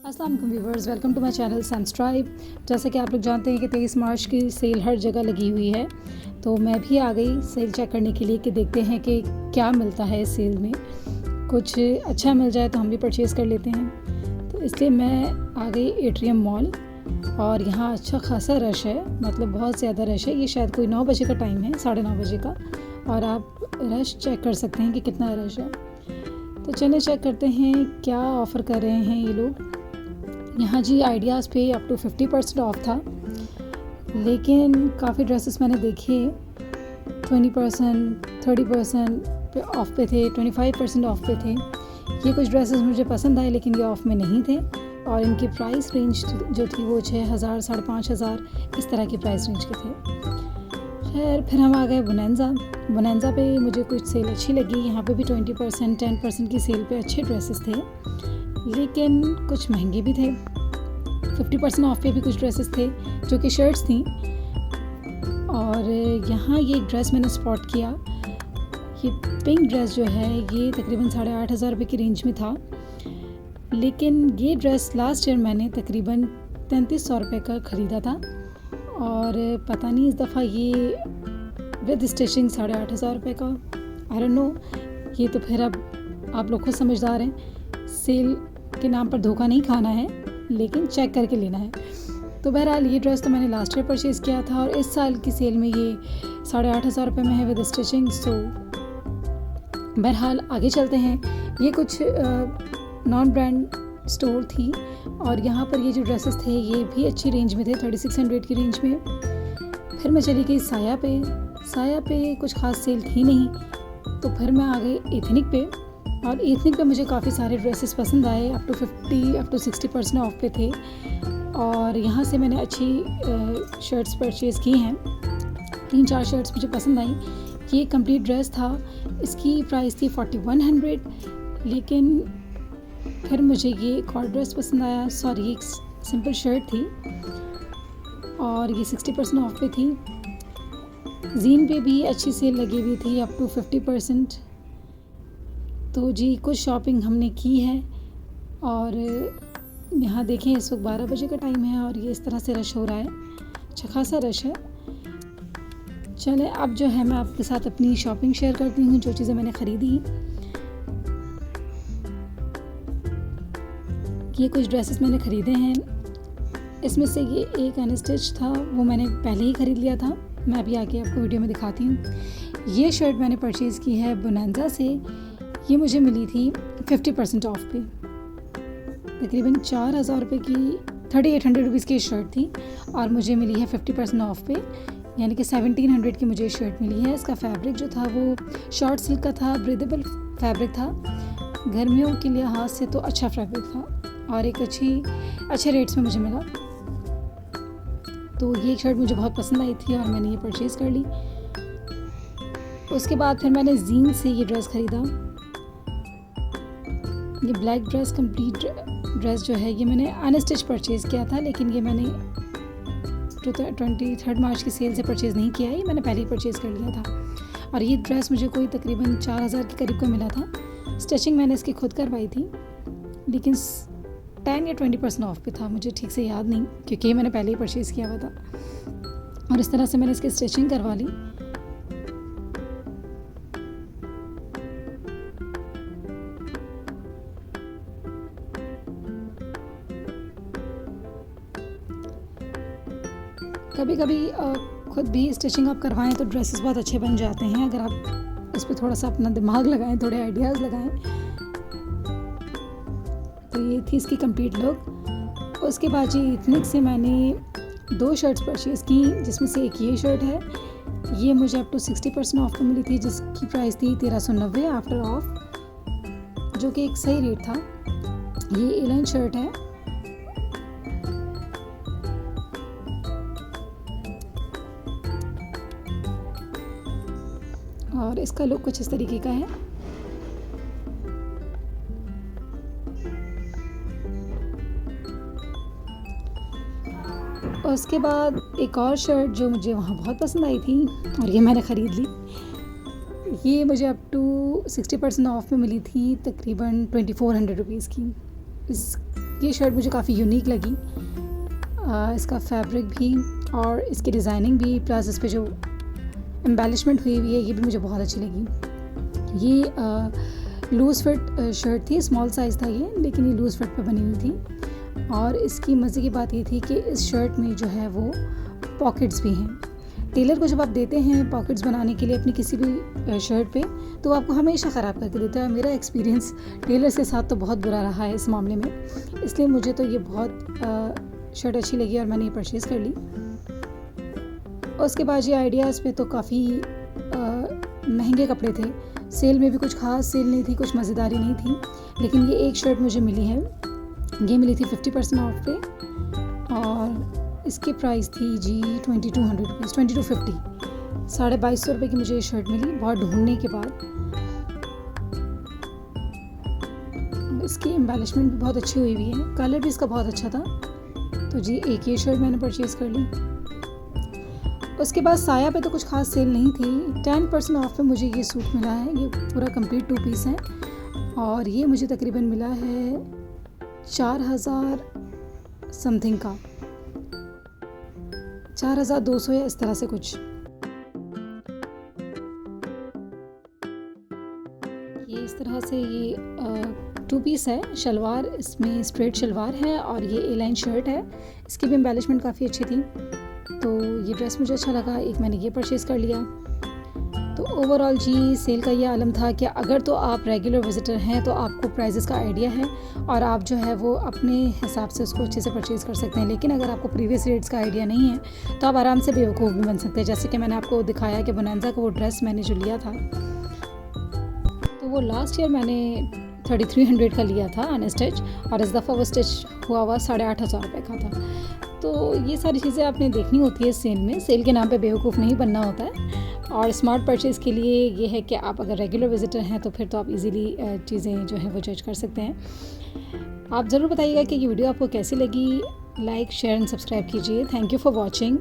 अस्सलाम वालेकुम viewers, welcome to my channel सनस्ट्राइब। जैसे कि आप लोग जानते हैं कि 23 मार्च की सेल हर जगह लगी हुई है, तो मैं भी आ गई सेल चेक करने के लिए कि देखते हैं कि क्या मिलता है इस सेल में। कुछ अच्छा मिल जाए तो हम भी परचेज़ कर लेते हैं। तो इसलिए मैं आ गई एट्रियम मॉल और यहाँ अच्छा खासा रश है, मतलब बहुत ज़्यादा रश है। ये शायद कोई 9 बजे का टाइम है, 9:30 बजे का, और आप रश चेक कर सकते हैं कि कितना रश है। तो चलिए चेक करते हैं क्या ऑफ़र कर रहे हैं ये लोग। यहाँ जी आइडियाज़ पे अप टू 50% ऑफ था, लेकिन काफ़ी ड्रेसेस मैंने देखे 20%, 30% पे ऑफ़ पे थे, 25% ऑफ़ पे थे। ये कुछ ड्रेसेस मुझे पसंद आए लेकिन ये ऑफ़ में नहीं थे, और इनकी प्राइस रेंज जो थी वो 6,000, 5,500 इस तरह की प्राइस रेंज के थे। खैर फिर हम आ गए बोनेंजा पे मुझे कुछ सेल अच्छी लगी। यहाँ पे भी 20%, 10% की सेल पे अच्छे ड्रेसेस थे, लेकिन कुछ महंगे भी थे। 50% ऑफ पे भी कुछ ड्रेसेस थे जो कि शर्ट्स थी। और यहाँ ये एक ड्रेस मैंने स्पॉट किया। ये पिंक ड्रेस जो है ये तकरीबन 8,500 रुपये की रेंज में था, लेकिन ये ड्रेस लास्ट ईयर मैंने तकरीबन 3,300 रुपये का ख़रीदा था, और पता नहीं इस दफ़ा ये विद स्टिचिंग 8,500 रुपये का। आई डोंट नो, ये तो फिर अब आप लोग खुद समझदार हैं। सेल के नाम पर धोखा नहीं खाना है, लेकिन चेक करके लेना है। तो बहरहाल ये ड्रेस तो मैंने लास्ट ईयर परचेज़ किया था, और इस साल की सेल में ये 8,500 रुपये में है विद स्टिचिंग। सो बहरहाल आगे चलते हैं। ये कुछ नॉन ब्रांड स्टोर थी, और यहाँ पर ये जो ड्रेसेस थे ये भी अच्छी रेंज में थे, 3600 की रेंज में। फिर मैं चली गई साया पे कुछ ख़ास सेल थी नहीं, तो फिर मैं आ गई एथनिक पे, और एथनिक पे मुझे काफ़ी सारे ड्रेसेस पसंद आए। अप टू 60% ऑफ पे थे, और यहाँ से मैंने अच्छी शर्ट्स परचेज़ की हैं। 3-4 शर्ट्स मुझे पसंद आई। ये कंप्लीट ड्रेस था, इसकी प्राइस थी 4100, लेकिन फिर मुझे ये एक और ड्रेस पसंद आया। सॉरी, एक सिंपल शर्ट थी, और ये 60% ऑफ पे थी। जीन पे भी अच्छी सेल लगी हुई थी अप टू 50%। तो जी कुछ शॉपिंग हमने की है, और यहाँ देखें इस वक्त 12 बजे का टाइम है, और ये इस तरह से रश हो रहा है, अच्छा खासा रश है। चले अब जो है मैं आपके साथ अपनी शॉपिंग शेयर करती हूँ, जो चीज़ें मैंने ख़रीदी। ये कुछ ड्रेसेस मैंने ख़रीदे हैं, इसमें से ये एक अनस्टिच था, वो मैंने पहले ही ख़रीद लिया था। मैं अभी आके आपको वीडियो में दिखाती हूँ। ये शर्ट मैंने परचेज़ की है बोनेंजा से। ये मुझे मिली थी 50% ऑफ पे, तकरीबन 4,000 रुपये की, 3,800 रुपीज़ की शर्ट थी, और मुझे मिली है 50% ऑफ पे, यानी कि 1,700 की मुझे शर्ट मिली है। इसका फैब्रिक जो था वो शॉर्ट सिल्क का था, ब्रीदेबल फैब्रिक था, गर्मियों के लिहाज से तो अच्छा फैब्रिक था, और एक अच्छे रेट्स में मुझे मिला। तो ये शर्ट मुझे बहुत पसंद आई थी, और मैंने ये परचेज़ कर ली। उसके बाद फिर मैंने जीन से ये ड्रेस ख़रीदा। ये ब्लैक ड्रेस, कंप्लीट ड्रेस जो है ये मैंने अनस्टिच परचेज़ किया था, लेकिन ये मैंने 23 मार्च की सेल से परचेज़ नहीं किया है, ये मैंने पहले ही परचेज़ कर लिया था। और ये ड्रेस मुझे कोई तकरीबन 4,000 के करीब का मिला था। स्टिचिंग मैंने इसकी खुद करवाई थी, लेकिन 10 या 20% ऑफ पे था, मुझे ठीक से याद नहीं, क्योंकि ये मैंने पहले ही परचेज़ किया हुआ था। और इस तरह से मैंने इसकी स्टिचिंग करवा ली। कभी कभी खुद भी स्टिचिंग आप करवाएं तो ड्रेसेस बहुत अच्छे बन जाते हैं, अगर आप इस पर थोड़ा सा अपना दिमाग लगाएं, थोड़े आइडियाज़ लगाएं। तो ये थी इसकी कंप्लीट लुक। उसके बाद जी एथनिक से मैंने 2 शर्ट्स परचेज़ की, जिसमें से एक ये शर्ट है। ये मुझे अप टू 60% ऑफ पे मिली थी, जिसकी प्राइस थी 1,390 आफ्टर ऑफ, जो कि एक सही रेट था। ये एलन शर्ट है, और इसका लुक कुछ इस तरीके का है। उसके बाद एक और शर्ट जो मुझे वहाँ बहुत पसंद आई थी, और ये मैंने ख़रीद ली। ये मुझे अप टू 60% ऑफ में मिली थी, तकरीबन 2,400 रुपीज़ की। इस ये शर्ट मुझे काफ़ी यूनिक लगी, इसका फैब्रिक भी और इसकी डिज़ाइनिंग भी, प्लस इस पे जो एम्बेलिशमेंट हुई हुई है ये भी मुझे बहुत अच्छी लगी। ये लूज़ फिट शर्ट थी, स्मॉल साइज़ था ये, लेकिन ये लूज़ फिट पे बनी हुई थी। और इसकी मज़े की बात ये थी कि इस शर्ट में जो है वो पॉकेट्स भी हैं। टेलर को जब आप देते हैं पॉकेट्स बनाने के लिए अपनी किसी भी शर्ट पे, तो आपको हमेशा ख़राब करके देता है। मेरा एक्सपीरियंस टेलर के साथ तो बहुत बुरा रहा है इस मामले में, इसलिए मुझे तो ये बहुत शर्ट अच्छी लगी और मैंने ये परचेज़ कर ली। उसके बाद ये आइडियाज़ पे तो काफ़ी महंगे कपड़े थे, सेल में भी कुछ ख़ास सेल नहीं थी, कुछ मज़ेदारी नहीं थी, लेकिन ये एक शर्ट मुझे मिली है, ये मिली थी 50% ऑफ पे और इसकी प्राइस थी जी 2200 रुपीज़, 2250, 2250 रुपये की मुझे ये शर्ट मिली बहुत ढूंढने के बाद। इसकी एम्बेलिशमेंट भी बहुत अच्छी हुई है, कलर भी इसका बहुत अच्छा था, तो जी एक ये शर्ट मैंने परचेज़ कर ली। उसके बाद साया पे तो कुछ खास सेल नहीं थी, 10% ऑफ पे मुझे ये सूट मिला है, ये पूरा कंप्लीट 2 पीस है और ये मुझे तकरीबन मिला है 4000 समथिंग का, 4200 या इस तरह से कुछ। ये इस तरह से ये 2 पीस है, शलवार इसमें स्ट्रेट शलवार है और ये ए लाइन शर्ट है, इसकी भी एम्बेलिशमेंट काफ़ी अच्छी थी, तो ये ड्रेस मुझे अच्छा लगा, एक मैंने ये परचेज़ कर लिया। तो ओवरऑल जी सेल का ये आलम था कि अगर तो आप रेगुलर विज़िटर हैं तो आपको प्राइजेस का आइडिया है और आप जो है वो अपने हिसाब से उसको अच्छे से परचेज़ कर सकते हैं, लेकिन अगर आपको प्रीवियस रेट्स का आइडिया नहीं है तो आप आराम से बेवकूफ़ भी बन सकते हैं। जैसे कि मैंने आपको दिखाया कि बोनांजा का वो ड्रेस मैंने जो लिया था, तो वो लास्ट ईयर मैंने 3300 का लिया था अनस्टिच और इस दफ़ा वो स्टिच हुआ 8500 रुपये का था। तो ये सारी चीज़ें आपने देखनी होती है सेल में, सेल के नाम पे बेवकूफ़ नहीं बनना होता है। और स्मार्ट परचेज़ के लिए ये है कि आप अगर रेगुलर विज़िटर हैं तो फिर तो आप इजीली चीज़ें जो है वो जज कर सकते हैं। आप ज़रूर बताइएगा कि ये वीडियो आपको कैसी लगी, लाइक शेयर एंड सब्सक्राइब कीजिए। Thank you for watching.